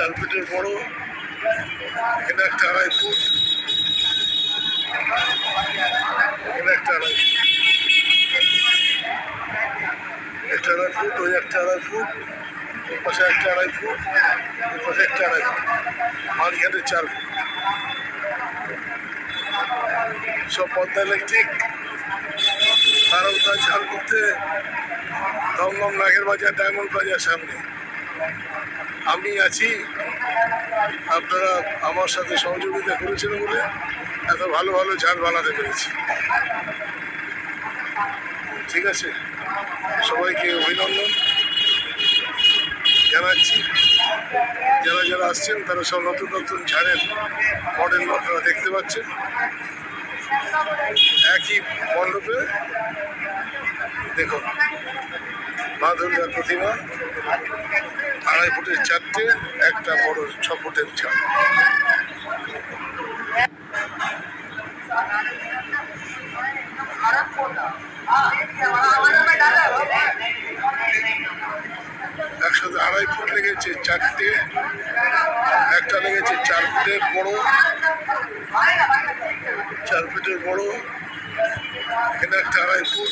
4 ফিটের বড়, এখানে একটা 2.5 ফুট, এখানে একটা 2.5 ফুট, একটা 2.5 ফুট, ওই একটা 2.5 ফুট, ওই পাশে একটা 2.5 ফুট, ওই পাশে একটা 2.5 ফুট, মাঝখানে 4 ফুট, সব পদ্মা ইলেকট্রিক। কারণ তার ঝাল করতে দমদম নাগের বাজার, ডায়মন্ড বাজার সামনে আমি আছি। আপনারা আমার সাথে সহযোগিতা করেছেন বলে এত ভালো ভালো ঝাল বানাতে পেরেছি। ঠিক আছে, সবাইকে অভিনন্দন জানাচ্ছি। যারা যারা আসছেন তারা সব নতুন নতুন ঝাড়ের মডেল আপনারা দেখতে পাচ্ছেন। একই মণ্ডপে দেখুন মা দুর্গার প্রতিমা, 2.5 ফুটের 4টে, একটা বড় 6 ফুটের ঝাড়। একসাথে 2.5 ফুট লেগেছে 4টে, একটা লেগেছে 4 ফুটের বড়, 4 ফিটের বড়, এখানে একটা 2.5 ফুট,